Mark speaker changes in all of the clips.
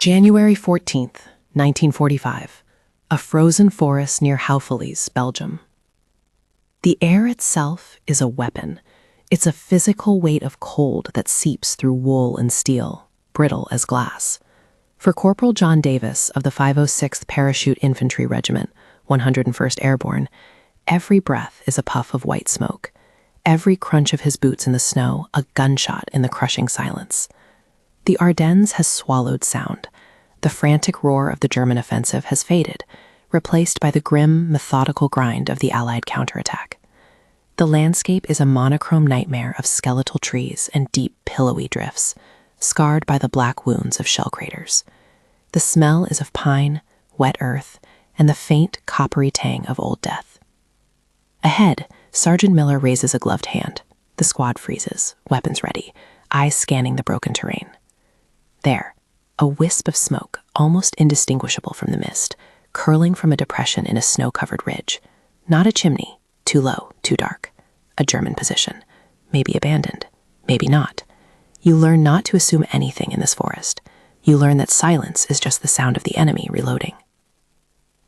Speaker 1: January 14th, 1945. A frozen forest near Houffalize, Belgium. The air itself is a weapon. It's a physical weight of cold that seeps through wool and steel, brittle as glass. For Corporal John Davis of the 506th Parachute Infantry Regiment, 101st Airborne, every breath is a puff of white smoke. Every crunch of his boots in the snow, a gunshot in the crushing silence. The Ardennes has swallowed sound. The frantic roar of the German offensive has faded, replaced by the grim, methodical grind of the Allied counterattack. The landscape is a monochrome nightmare of skeletal trees and deep, pillowy drifts, scarred by the black wounds of shell craters. The smell is of pine, wet earth, and the faint, coppery tang of old death. Ahead, Sergeant Miller raises a gloved hand. The squad freezes, weapons ready, eyes scanning the broken terrain. There, a wisp of smoke, almost indistinguishable from the mist, curling from a depression in a snow-covered ridge. Not a chimney, too low, too dark. A German position, maybe abandoned, maybe not. You learn not to assume anything in this forest. You learn that silence is just the sound of the enemy reloading.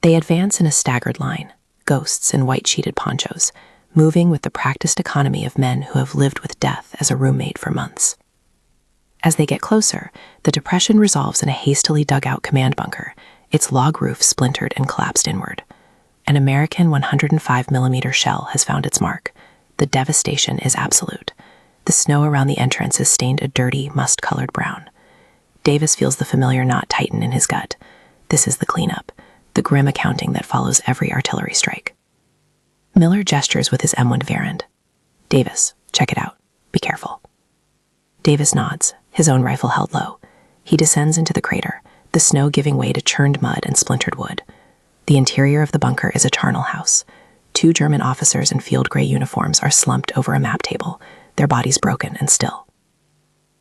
Speaker 1: They advance in a staggered line, ghosts in white-sheeted ponchos, moving with the practiced economy of men who have lived with death as a roommate for months. As they get closer, the depression resolves in a hastily dug-out command bunker, its log roof splintered and collapsed inward. An American 105mm shell has found its mark. The devastation is absolute. The snow around the entrance is stained a dirty, must-colored brown. Davis feels the familiar knot tighten in his gut. This is the cleanup, the grim accounting that follows every artillery strike. Miller gestures with his M1 Varand. "Davis, check it out. Be careful." Davis nods, his own rifle held low. He descends into the crater, the snow giving way to churned mud and splintered wood. The interior of the bunker is a charnel house. 2 German officers in field gray uniforms are slumped over a map table, their bodies broken and still.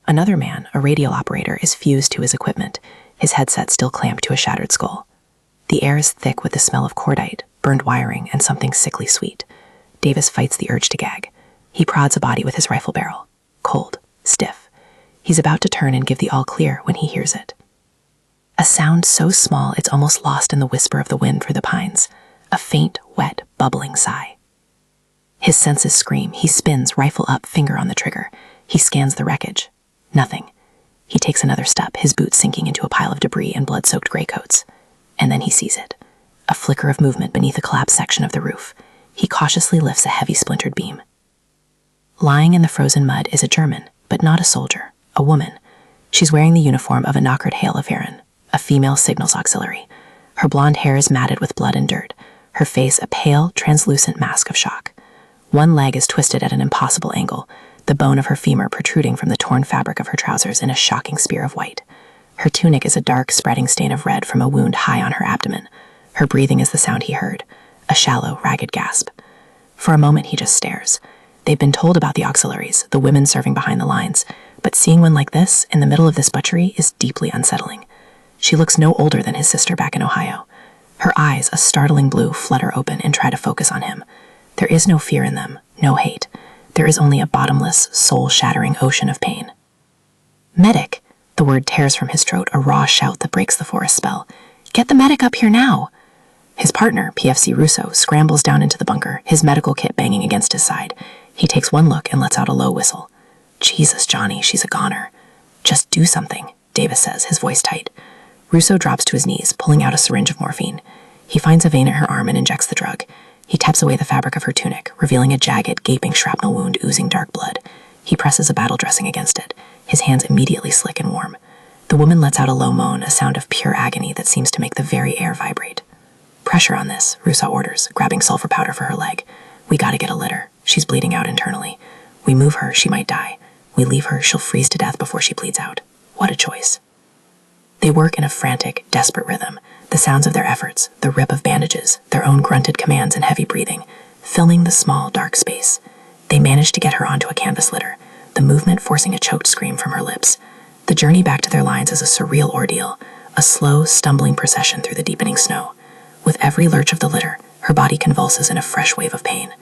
Speaker 1: Another man, a radial operator, is fused to his equipment, his headset still clamped to a shattered skull. The air is thick with the smell of cordite, burned wiring, and something sickly sweet. Davis fights the urge to gag. He prods a body with his rifle barrel. Cold, stiff. He's about to turn and give the all clear when he hears it. A sound so small it's almost lost in the whisper of the wind through the pines. A faint, wet, bubbling sigh. His senses scream. He spins, rifle up, finger on the trigger. He scans the wreckage. Nothing. He takes another step, his boots sinking into a pile of debris and blood-soaked graycoats. And then he sees it. A flicker of movement beneath a collapsed section of the roof. He cautiously lifts a heavy splintered beam. Lying in the frozen mud is a German, but not a soldier, a woman. She's wearing the uniform of a knockered Heilefaren, a female signals auxiliary. Her blonde hair is matted with blood and dirt, her face a pale, translucent mask of shock. One leg is twisted at an impossible angle, the bone of her femur protruding from the torn fabric of her trousers in a shocking spear of white. Her tunic is a dark, spreading stain of red from a wound high on her abdomen. Her breathing is the sound he heard, a shallow, ragged gasp. For a moment he just stares. They've been told about the auxiliaries, the women serving behind the lines, but seeing one like this, in the middle of this butchery, is deeply unsettling. She looks no older than his sister back in Ohio. Her eyes, a startling blue, flutter open and try to focus on him. There is no fear in them, no hate. There is only a bottomless, soul-shattering ocean of pain. "Medic!" The word tears from his throat, a raw shout that breaks the forest spell. "Get the medic up here now!" His partner, PFC Russo, scrambles down into the bunker, his medical kit banging against his side. He takes one look and lets out a low whistle. "Jesus, Johnny, she's a goner." "Just do something," Davis says, his voice tight. Russo drops to his knees, pulling out a syringe of morphine. He finds a vein at her arm and injects the drug. He taps away the fabric of her tunic, revealing a jagged, gaping shrapnel wound oozing dark blood. He presses a battle dressing against it, his hands immediately slick and warm. The woman lets out a low moan, a sound of pure agony that seems to make the very air vibrate. "Pressure on this," Russo orders, grabbing sulfur powder for her leg. "We gotta get a litter. She's bleeding out internally. We move her, she might die. We leave her, she'll freeze to death before she bleeds out. What a choice." They work in a frantic, desperate rhythm, the sounds of their efforts, the rip of bandages, their own grunted commands and heavy breathing, filling the small, dark space. They manage to get her onto a canvas litter, the movement forcing a choked scream from her lips. The journey back to their lines is a surreal ordeal, a slow, stumbling procession through the deepening snow. With every lurch of the litter, her body convulses in a fresh wave of pain.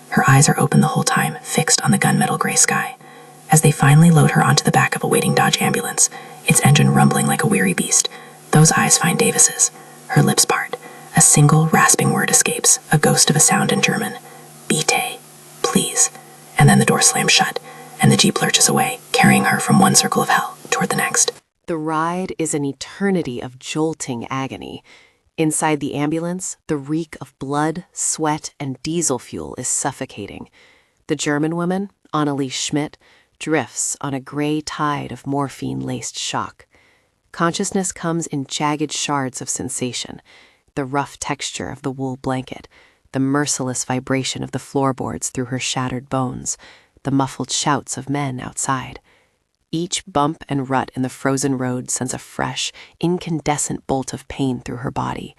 Speaker 1: Her eyes are open the whole time, fixed on the gunmetal gray sky. As they finally load her onto the back of a waiting Dodge ambulance, its engine rumbling like a weary beast, Those eyes find Davis's. Her lips part. A single rasping word escapes, a ghost of a sound in German. Bitte, please. And then the door slams shut, and the jeep lurches away, carrying her from one circle of hell toward the next. The ride is an eternity of jolting agony. Inside the ambulance, the reek of blood, sweat, and diesel fuel is suffocating. The German woman, Anneliese Schmidt, drifts on a gray tide of morphine-laced shock. Consciousness comes in jagged shards of sensation, the rough texture of the wool blanket, the merciless vibration of the floorboards through her shattered bones, the muffled shouts of men outside. Each bump and rut in the frozen road sends a fresh, incandescent bolt of pain through her body,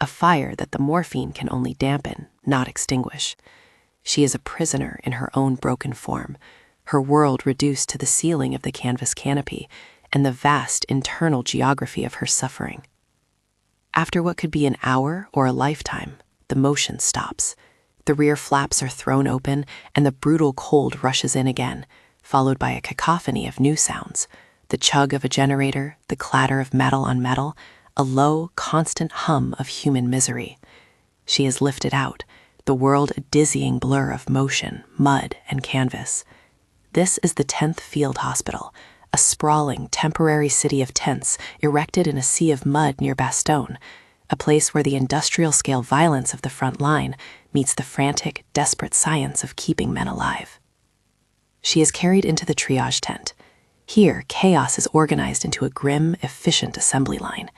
Speaker 1: a fire that the morphine can only dampen, not extinguish. She is a prisoner in her own broken form, her world reduced to the ceiling of the canvas canopy and the vast internal geography of her suffering. After what could be an hour or a lifetime, the motion stops. The rear flaps are thrown open, and the brutal cold rushes in again, followed by a cacophony of new sounds, the chug of a generator, the clatter of metal on metal, a low, constant hum of human misery. She is lifted out, the world a dizzying blur of motion, mud, and canvas. This is the 10th Field Hospital, a sprawling, temporary city of tents erected in a sea of mud near Bastogne, a place where the industrial-scale violence of the front line meets the frantic, desperate science of keeping men alive. She is carried into the triage tent. Here, chaos is organized into a grim, efficient assembly line.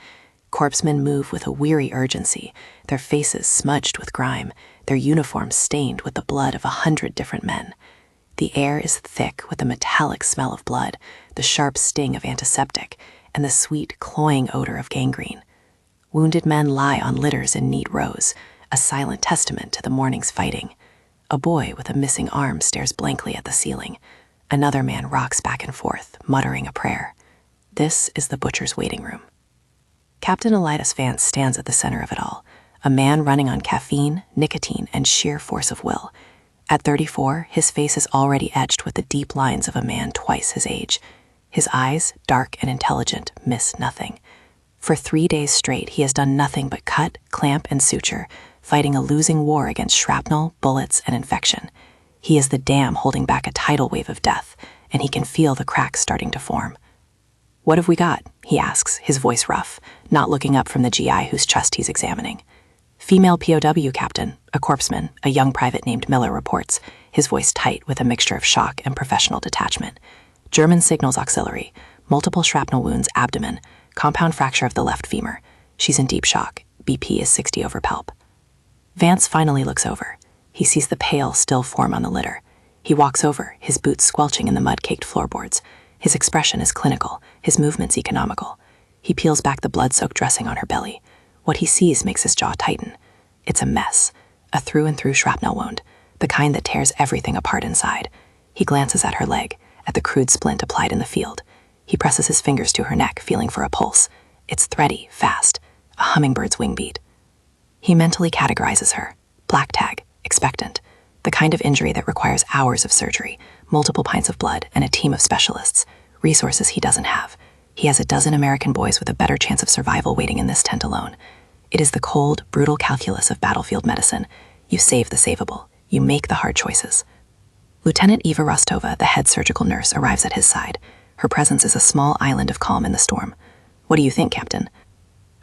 Speaker 1: Corpsmen move with a weary urgency, their faces smudged with grime, their uniforms stained with the blood of 100 different men. The air is thick with the metallic smell of blood, the sharp sting of antiseptic, and the sweet, cloying odor of gangrene. Wounded men lie on litters in neat rows, a silent testament to the morning's fighting. A boy with a missing arm stares blankly at the ceiling. Another man rocks back and forth, muttering a prayer. This is the butcher's waiting room. Captain Elias Vance stands at the center of it all, a man running on caffeine, nicotine, and sheer force of will. At 34, his face is already etched with the deep lines of a man twice his age. His eyes, dark and intelligent, miss nothing. For 3 days straight, he has done nothing but cut, clamp, and suture, fighting a losing war against shrapnel, bullets, and infection. He is the dam holding back a tidal wave of death, and he can feel the cracks starting to form. "What have we got?" he asks, his voice rough, not looking up from the GI whose chest he's examining. "Female POW, Captain," a corpsman, a young private named Miller, reports, his voice tight with a mixture of shock and professional detachment. "German signals auxiliary, multiple shrapnel wounds, abdomen, compound fracture of the left femur. She's in deep shock. BP is 60 over palp." Vance finally looks over. He sees the pale, still form on the litter. He walks over, his boots squelching in the mud-caked floorboards. His expression is clinical, his movements economical. He peels back the blood-soaked dressing on her belly. What he sees makes his jaw tighten. It's a mess, a through-and-through shrapnel wound, the kind that tears everything apart inside. He glances at her leg, at the crude splint applied in the field. He presses his fingers to her neck, feeling for a pulse. It's thready, fast, a hummingbird's wing beat. He mentally categorizes her. Black tag, expectant, the kind of injury that requires hours of surgery, multiple pints of blood, and a team of specialists, resources he doesn't have. He has a dozen American boys with a better chance of survival waiting in this tent alone. It is the cold, brutal calculus of battlefield medicine. You save the savable. You make the hard choices. Lieutenant Eva Rostova, the head surgical nurse, arrives at his side. Her presence is a small island of calm in the storm. "What do you think, Captain?"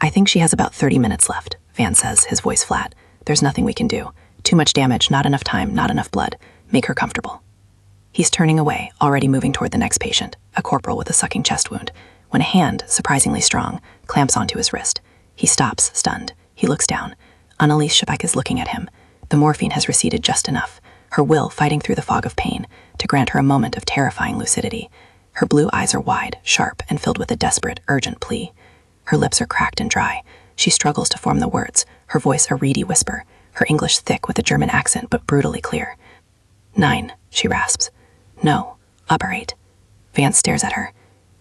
Speaker 1: "I think she has about 30 minutes left," Vance says, his voice flat. "There's nothing we can do. Too much damage, not enough time, not enough blood. Make her comfortable." He's turning away, already moving toward the next patient, a corporal with a sucking chest wound, when a hand, surprisingly strong, clamps onto his wrist. He stops, stunned. He looks down. Anneliese Schmidt is looking at him. The morphine has receded just enough, her will fighting through the fog of pain, to grant her a moment of terrifying lucidity. Her blue eyes are wide, sharp, and filled with a desperate, urgent plea. Her lips are cracked and dry. She struggles to form the words, her voice a reedy whisper, her English thick with a German accent but brutally clear. 9, she rasps. "No, operate." Vance stares at her.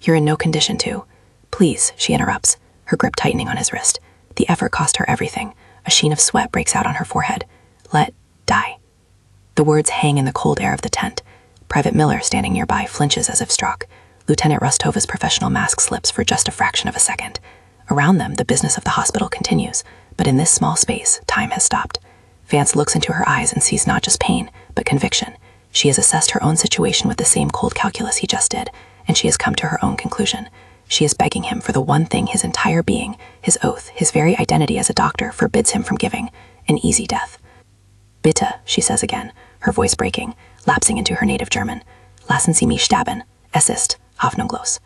Speaker 1: "You're in no condition to." "Please," she interrupts, her grip tightening on his wrist. The effort cost her everything. A sheen of sweat breaks out on her forehead. "Let die." The words hang in the cold air of the tent. Private Miller, standing nearby, flinches as if struck. Lieutenant Rostova's professional mask slips for just a fraction of a second.
Speaker 2: Around them, the business of the hospital continues, but in this small space, time has stopped. Vance looks into her eyes and sees not just pain, but conviction. She has assessed her own situation with the same cold calculus he just did, and she has come to her own conclusion. She is begging him for the one thing his entire being, his oath, his very identity as a doctor forbids him from giving: an easy death. Bitte, she says again, her voice breaking, lapsing into her native German. Lassen Sie mich sterben. Es ist hoffnungslos.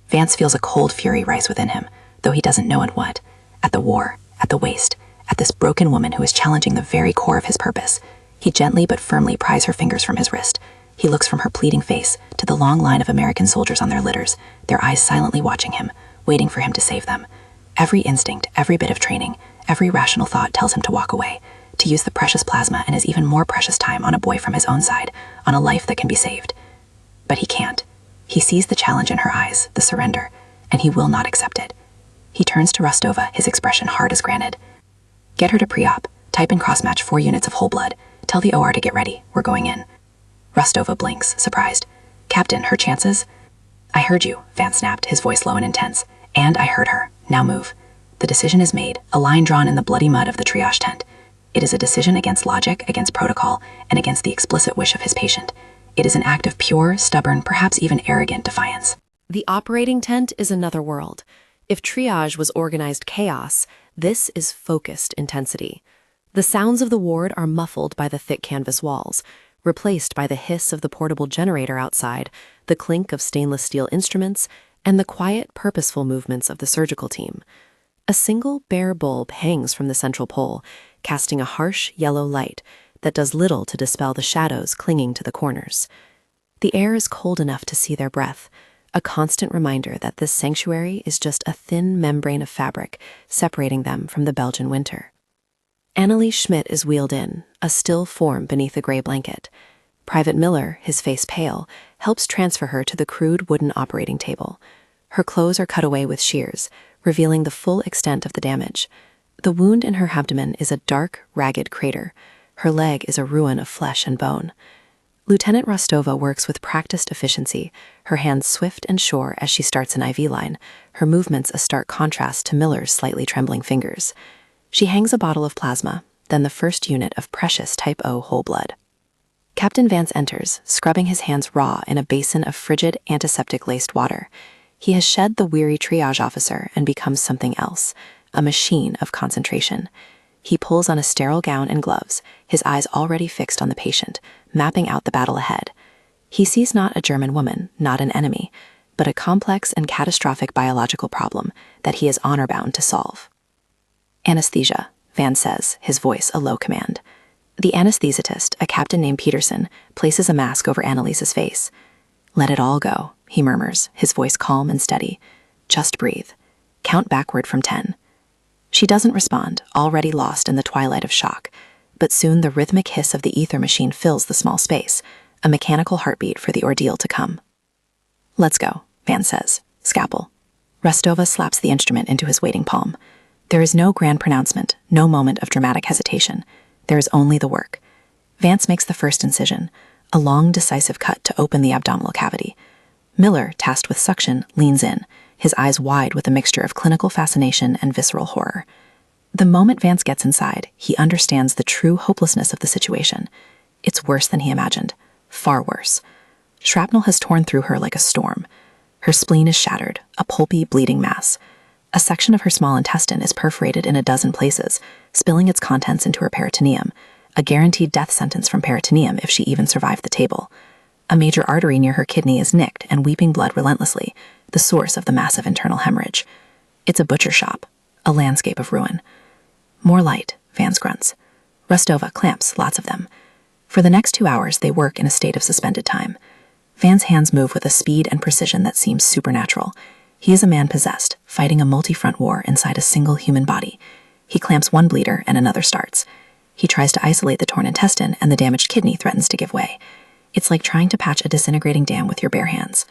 Speaker 2: Vance feels a cold fury rise within him, though he doesn't know at what. At the war, at the waste, at this broken woman who is challenging the very core of his purpose. He gently but firmly pries her fingers from his wrist. He looks from her pleading face to the long line of American soldiers on their litters, their eyes silently watching him, waiting for him to save them. Every instinct, every bit of training, every rational thought tells him to walk away, to use the precious plasma and his even more precious time on a boy from his own side, on a life that can be saved. But he can't. He sees the challenge in her eyes, the surrender, and he will not accept it. He turns to Rostova, his expression hard as granite. Get her to pre-op. Type in cross-match 4 units of whole blood. Tell the OR to get ready. We're going in. Rostova blinks, surprised. Captain, her chances? I heard you, Vance snapped, his voice low and intense. And I heard her. Now move. The decision is made, a line drawn in the bloody mud of the triage tent. It is a decision against logic, against protocol, and against the explicit wish of his patient. It is an act of pure, stubborn, perhaps even arrogant defiance.
Speaker 1: The operating tent is another world. If triage was organized chaos, this is focused intensity. The sounds of the ward are muffled by the thick canvas walls, replaced by the hiss of the portable generator outside, the clink of stainless steel instruments, and the quiet, purposeful movements of the surgical team. A single bare bulb hangs from the central pole, casting a harsh yellow light that does little to dispel the shadows clinging to the corners. The air is cold enough to see their breath, a constant reminder that this sanctuary is just a thin membrane of fabric separating them from the Belgian winter. Anneliese Schmidt is wheeled in, a still form beneath a gray blanket. Private Miller, his face pale, helps transfer her to the crude wooden operating table. Her clothes are cut away with shears, revealing the full extent of the damage. The wound in her abdomen is a dark, ragged crater. Her leg is a ruin of flesh and bone. Lieutenant Rostova works with practiced efficiency, her hands swift and sure as she starts an IV line, her movements a stark contrast to Miller's slightly trembling fingers. She hangs a bottle of plasma, then the first unit of precious Type O whole blood. Captain Vance enters, scrubbing his hands raw in a basin of frigid, antiseptic-laced water. He has shed the weary triage officer and becomes something else, a machine of concentration. He pulls on a sterile gown and gloves, his eyes already fixed on the patient, mapping out the battle ahead. He sees not a German woman, not an enemy, but a complex and catastrophic biological problem that he is honor-bound to solve. Anesthesia, Vance says, his voice a low command. The anesthetist, a captain named Peterson, places a mask over Anneliese's face. Let it all go, he murmurs, his voice calm and steady. Just breathe. Count backward from 10. She doesn't respond, already lost in the twilight of shock, but soon the rhythmic hiss of the ether machine fills the small space, a mechanical heartbeat for the ordeal to come. Let's go, Vance says. Scalpel. Rostova slaps the instrument into his waiting palm. There is no grand pronouncement, no moment of dramatic hesitation. There is only the work. Vance makes the first incision, a long, decisive cut to open the abdominal cavity. Miller, tasked with suction, leans in, his eyes wide with a mixture of clinical fascination and visceral horror. The moment Vance gets inside, he understands the true hopelessness of the situation. It's worse than he imagined. Far worse. Shrapnel has torn through her like a storm. Her spleen is shattered, a pulpy, bleeding mass. A section of her small intestine is perforated in a dozen places, spilling its contents into her peritoneum, a guaranteed death sentence from peritoneum if she even survived the table. A major artery near her kidney is nicked and weeping blood relentlessly, the source of the massive internal hemorrhage. It's a butcher shop, a landscape of ruin. More light, Vance grunts. Rostova clamps, lots of them. For the next 2 hours, they work in a state of suspended time. Vance's hands move with a speed and precision that seems supernatural. He is a man possessed, fighting a multi-front war inside a single human body. He clamps one bleeder and another starts. He tries to isolate the torn intestine and the damaged kidney threatens to give way. It's like trying to patch a disintegrating dam with your bare hands.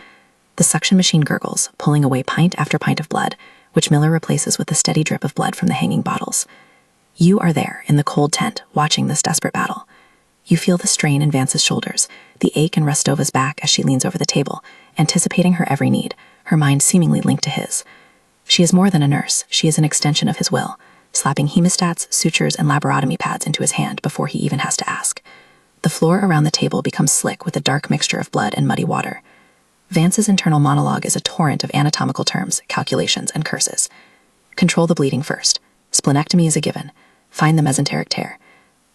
Speaker 1: The suction machine gurgles, pulling away pint after pint of blood, which Miller replaces with a steady drip of blood from the hanging bottles. You are there, in the cold tent, watching this desperate battle. You feel the strain in Vance's shoulders, the ache in Rostova's back as she leans over the table, anticipating her every need, her mind seemingly linked to his.
Speaker 2: She is more than a nurse, she is an extension of his will, slapping hemostats, sutures, and laparotomy pads into his hand before he even has to ask. The floor around the table becomes slick with a dark mixture of blood and muddy water. Vance's internal monologue is a torrent of anatomical terms, calculations, and curses. Control the bleeding first. Splenectomy is a given. Find the mesenteric tear.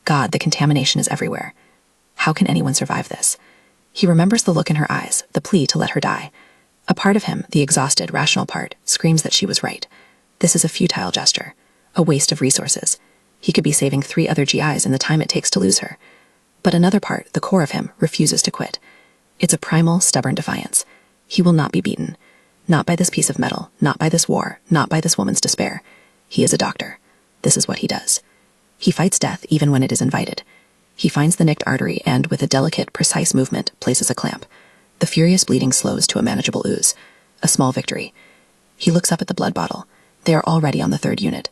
Speaker 2: God, the contamination is everywhere. How can anyone survive this? He remembers the look in her eyes, the plea to let her die. A part of him, the exhausted, rational part, screams that she was right. This is a futile gesture, a waste of resources. He could be saving 3 other GIs in the time it takes to lose her. But another part, the core of him, refuses to quit. It's a primal, stubborn defiance. He will not be beaten. Not by this piece of metal, not by this war, not by this woman's despair. He is a doctor. This is what he does. He fights death even when it is invited. He finds the nicked artery and, with a delicate, precise movement, places a clamp. The furious bleeding slows to a manageable ooze. A small victory. He looks up at the blood bottle. They are already on the 3rd unit.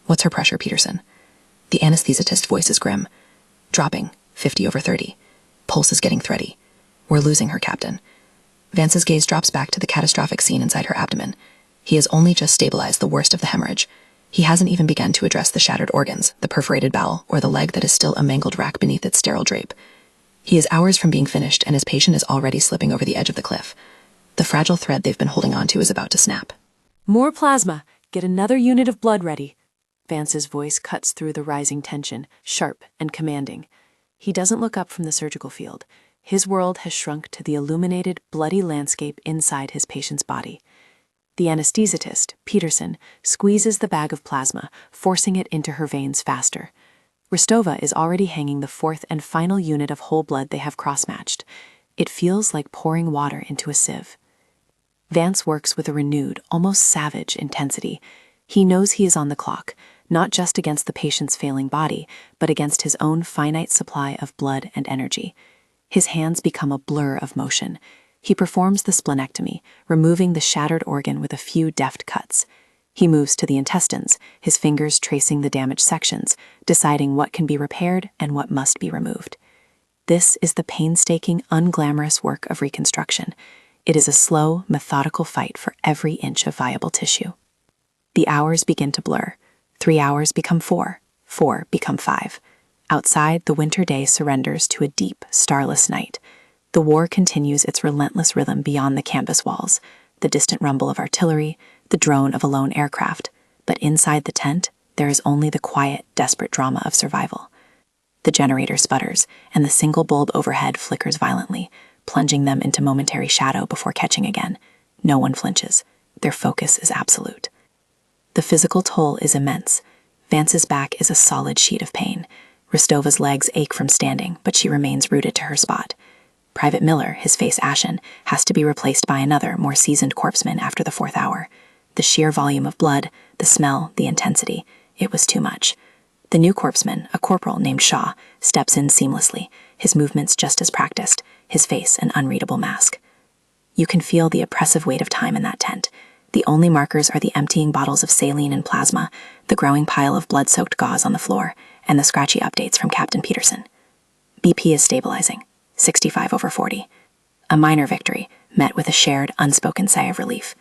Speaker 2: What's her pressure, Peterson? The anesthetist voice is grim. Dropping, 50/30. Pulse is getting thready. We're losing her, Captain. Vance's gaze drops back to the catastrophic scene inside her abdomen. He has only just stabilized the worst of the hemorrhage. He hasn't even begun to address the shattered organs, the perforated bowel, or the leg that is still a mangled rack beneath its sterile drape. He is hours from being finished, and his patient is already slipping over the edge of the cliff. The fragile thread they've been holding onto is about to snap.
Speaker 1: More plasma. Get another unit of blood ready. Vance's voice cuts through the rising tension, sharp and commanding. He doesn't look up from the surgical field. His world has shrunk to the illuminated, bloody landscape inside his patient's body. The anesthetist, Peterson, squeezes the bag of plasma, forcing it into her veins faster. Ristova is already hanging the 4th and final unit of whole blood they have cross-matched. It feels like pouring water into a sieve. Vance works with a renewed, almost savage intensity. He knows he is on the clock, not just against the patient's failing body, but against his own finite supply of blood and energy. His hands become a blur of motion. He performs the splenectomy, removing the shattered organ with a few deft cuts. He moves to the intestines, his fingers tracing the damaged sections, deciding what can be repaired and what must be removed. This is the painstaking, unglamorous work of reconstruction. It is a slow, methodical fight for every inch of viable tissue. The hours begin to blur. 3 hours become 4. 4 become 5. Outside, the winter day surrenders to a deep, starless night. The war continues its relentless rhythm beyond the campus walls, the distant rumble of artillery, the drone of a lone aircraft. But inside the tent, there is only the quiet, desperate drama of survival. The generator sputters, and the single bulb overhead flickers violently, plunging them into momentary shadow before catching again. No one flinches. Their focus is absolute. The physical toll is immense. Vance's back is a solid sheet of pain. Ristova's legs ache from standing, but she remains rooted to her spot. Private Miller, his face ashen, has to be replaced by another, more seasoned corpsman after the 4th hour. The sheer volume of blood, the smell, the intensity, it was too much. The new corpsman, a corporal named Shaw, steps in seamlessly, his movements just as practiced, his face an unreadable mask. You can feel the oppressive weight of time in that tent. The only markers are the emptying bottles of saline and plasma, the growing pile of blood-soaked gauze on the floor, and the scratchy updates from Captain Peterson. BP is stabilizing, 65/40. A minor victory, met with a shared, unspoken sigh of relief.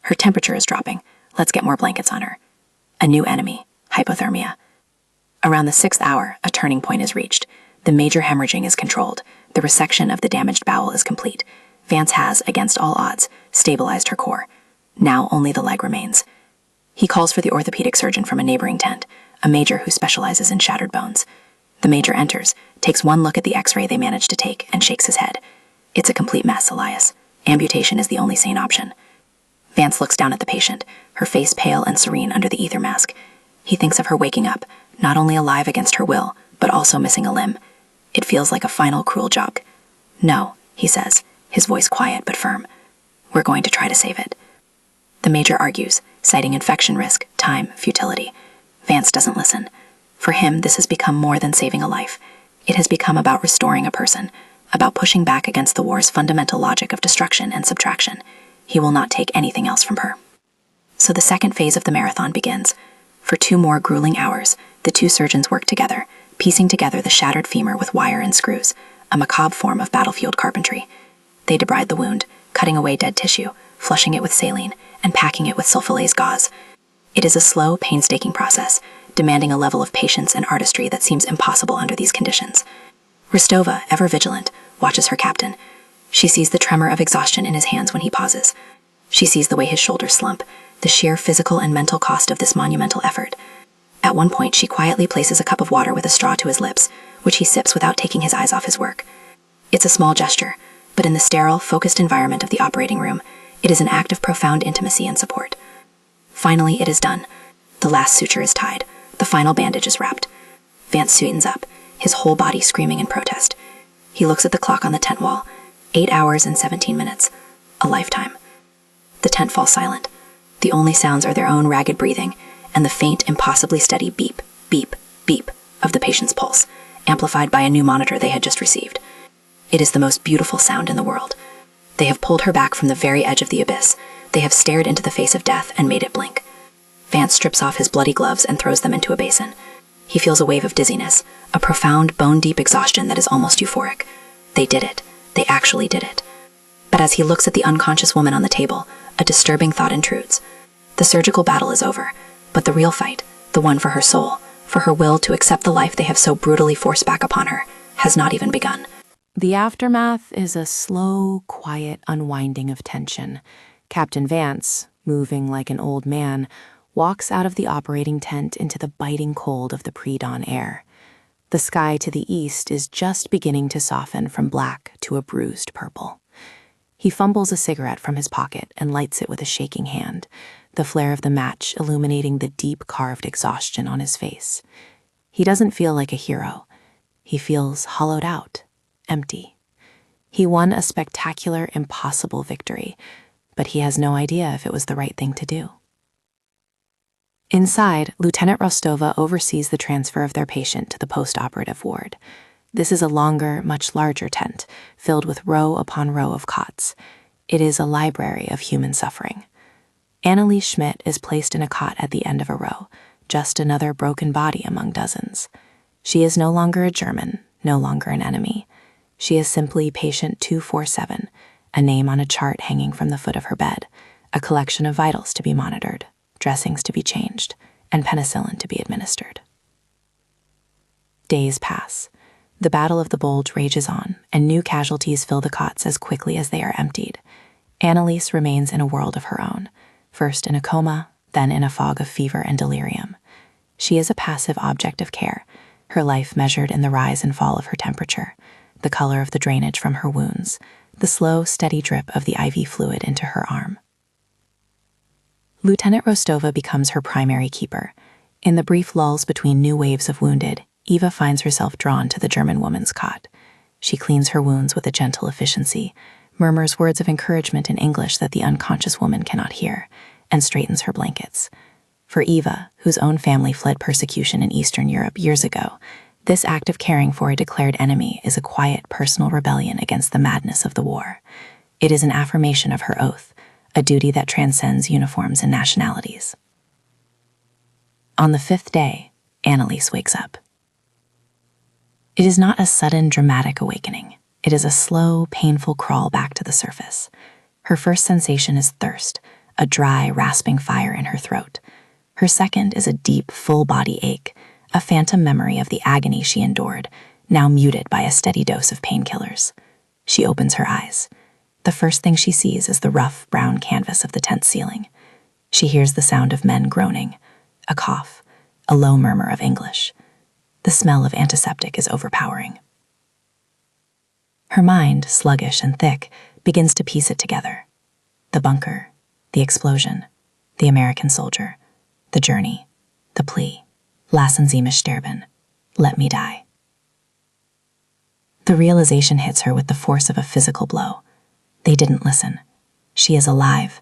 Speaker 1: Her temperature is dropping. Let's get more blankets on her. A new enemy, hypothermia. Around the 6th hour, a turning point is reached. The major hemorrhaging is controlled. The resection of the damaged bowel is complete. Vance has, against all odds, stabilized her core. Now only the leg remains. He calls for the orthopedic surgeon from a neighboring tent, a major who specializes in shattered bones. The major enters, takes one look at the x-ray they managed to take, and shakes his head. It's a complete mess, Elias. Amputation is the only sane option. Vance looks down at the patient, her face pale and serene under the ether mask. He thinks of her waking up, not only alive against her will, but also missing a limb. It feels like a final cruel job. No, he says, his voice quiet but firm. We're going to try to save it. The major argues, citing infection risk, time, futility. Vance doesn't listen. For him, this has become more than saving a life. It has become about restoring a person, about pushing back against the war's fundamental logic of destruction and subtraction. He will not take anything else from her. So the second phase of the marathon begins. For 2 more grueling hours, the 2 surgeons work together, piecing together the shattered femur with wire and screws, a macabre form of battlefield carpentry. They debride the wound, cutting away dead tissue, flushing it with saline,
Speaker 2: and packing it with sulfolaze gauze. It is a slow, painstaking process, demanding a level of patience and artistry that seems impossible under these conditions. Rostova, ever vigilant, watches her captain. She sees the tremor of exhaustion in his hands when he pauses. She sees the way his shoulders slump, the sheer physical and mental cost of this monumental effort. At one point, she quietly places a cup of water with a straw to his lips, which he sips without taking his eyes off his work. It's a small gesture, but in the sterile, focused environment of the operating room, it is an act of profound intimacy and support. Finally, it is done. The last suture is tied. The final bandage is wrapped. Vance straightens up, his whole body screaming in protest. He looks at the clock on the tent wall. 8 hours and 17 minutes. A lifetime. The tent falls silent. The only sounds are their own ragged breathing and the faint, impossibly steady beep, beep, beep of the patient's pulse, amplified by a new monitor they had just received. It is the most beautiful sound in the world. They have pulled her back from the very edge of the abyss. They have stared into the face of death and made it blink. Vance strips off his bloody gloves and throws them into a basin. He feels a wave of dizziness, a profound, bone-deep exhaustion that is almost euphoric. They did it. They actually did it. But as he looks at the unconscious woman on the table, a disturbing thought intrudes. The surgical battle is over, but the real fight, the one for her soul, for her will to accept the life they have so brutally forced back upon her, has not even begun.
Speaker 1: The aftermath is a slow, quiet unwinding of tension. Captain Vance, moving like an old man, walks out of the operating tent into the biting cold of the pre-dawn air. The sky to the east is just beginning to soften from black to a bruised purple. He fumbles a cigarette from his pocket and lights it with a shaking hand, the flare of the match illuminating the deep carved exhaustion on his face. He doesn't feel like a hero. He feels hollowed out, empty. He won a spectacular, impossible victory, but he has no idea if it was the right thing to do. Inside, Lieutenant Rostova oversees the transfer of their patient to the post-operative ward. This is a longer, much larger tent, filled with row upon row of cots. It is a library of human suffering. Anneliese Schmidt is placed in a cot at the end of a row, just another broken body among dozens. She is no longer a German, no longer an enemy. She is simply patient 247, a name on a chart hanging from the foot of her bed, a collection of vitals to be monitored, dressings to be changed, and penicillin to be administered. Days pass. The Battle of the Bulge rages on, and new casualties fill the cots as quickly as they are emptied. Anneliese remains in a world of her own, first in a coma, then in a fog of fever and delirium. She is a passive object of care, her life measured in the rise and fall of her temperature, the color of the drainage from her wounds, the slow, steady drip of the IV fluid into her arm. Lieutenant Rostova becomes her primary keeper. In the brief lulls between new waves of wounded, Eva finds herself drawn to the German woman's cot. She cleans her wounds with a gentle efficiency, murmurs words of encouragement in English that the unconscious woman cannot hear, and straightens her blankets. For Eva, whose own family fled persecution in Eastern Europe years ago, this act of caring for a declared enemy is a quiet personal rebellion against the madness of the war. It is an affirmation of her oath, a duty that transcends uniforms and nationalities. On the 5th day, Anneliese wakes up. It is not a sudden, dramatic awakening. It is a slow, painful crawl back to the surface. Her first sensation is thirst, a dry, rasping fire in her throat. Her second is a deep, full-body ache, a phantom memory of the agony she endured, now muted by a steady dose of painkillers. She opens her eyes. The first thing she sees is the rough, brown canvas of the tent ceiling. She hears the sound of men groaning, a cough, a low murmur of English. The smell of antiseptic is overpowering. Her mind, sluggish and thick, begins to piece it together. The bunker, the explosion, the American soldier, the journey, the plea, Lassen Sie mich sterben, let me die. The realization hits her with the force of a physical blow. They didn't listen. She is alive.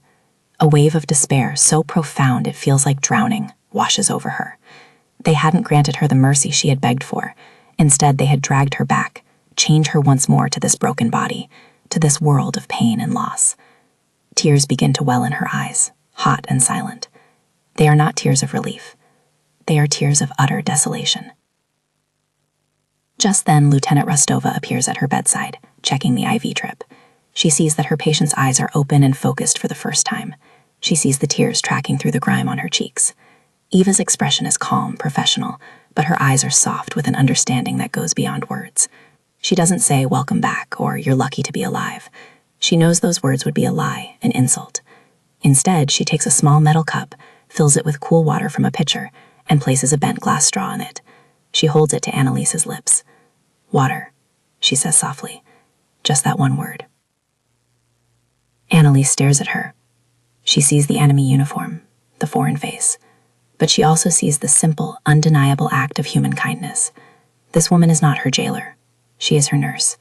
Speaker 1: A wave of despair so profound it feels like drowning washes over her. They hadn't granted her the mercy she had begged for. Instead, they had dragged her back, chained her once more to this broken body, to this world of pain and loss. Tears begin to well in her eyes, hot and silent. They are not tears of relief. They are tears of utter desolation. Just then, Lieutenant Rostova appears at her bedside, checking the IV drip. She sees that her patient's eyes are open and focused for the first time.
Speaker 2: She sees the tears tracking through the grime on her cheeks. Eva's expression is calm, professional, but her eyes are soft with an understanding that goes beyond words. She doesn't say, "Welcome back," or "You're lucky to be alive." She knows those words would be a lie, an insult. Instead, she takes a small metal cup, fills it with cool water from a pitcher, and places a bent glass straw in it. She holds it to Annalise's lips. "Water," she says softly. Just that one word. Annalise stares at her. She sees the enemy uniform, the foreign face, but she also sees the simple, undeniable act of human kindness. This woman is not her jailer. She is her nurse.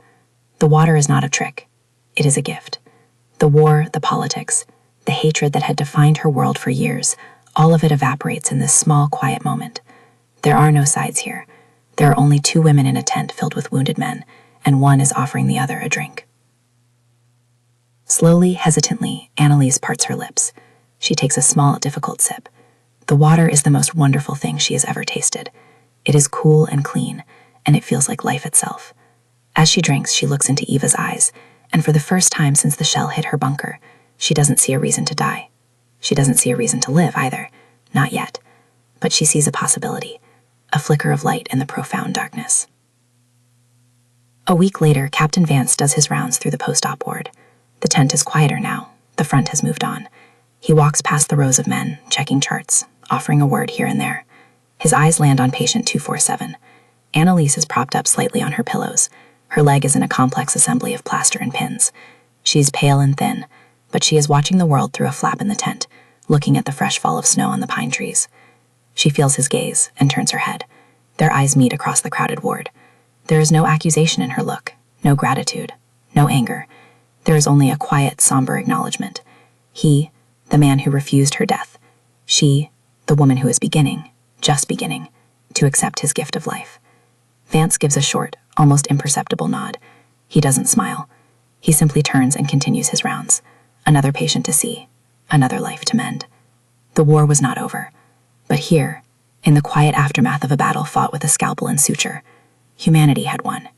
Speaker 2: The water is not a trick. It is a gift. The war, the politics, the hatred that had defined her world for years, all of it evaporates in this small, quiet moment. There are no sides here. There are only two women in a tent filled with wounded men, and one is offering the other a drink. Slowly, hesitantly, Annalise parts her lips. She takes a small, difficult sip. The water is the most wonderful thing she has ever tasted. It is cool and clean, and it feels like life itself. As she drinks, she looks into Eva's eyes, and for the first time since the shell hit her bunker, she doesn't see a reason to die. She doesn't see a reason to live either. Not yet. But she sees a possibility, a flicker of light in the profound darkness. A week later, Captain Vance does his rounds through the post-op ward. The tent is quieter now. The front has moved on. He walks past the rows of men, checking charts, offering a word here and there. His eyes land on patient 247. Annalise is propped up slightly on her pillows. Her leg is in a complex assembly of plaster and pins. She's pale and thin, but she is watching the world through a flap in the tent, looking at the fresh fall of snow on the pine trees. She feels his gaze and turns her head. Their eyes meet across the crowded ward. There is no accusation in her look, no gratitude, no anger. There is only a quiet, somber acknowledgement. He, the man who refused her death. She, the woman who is beginning, just beginning, to accept his gift of life. Vance gives a short, almost imperceptible nod. He doesn't smile. He simply turns and continues his rounds. Another patient to see, another life to mend. The war was not over. But here, in the quiet aftermath of a battle fought with a scalpel and suture, humanity had won.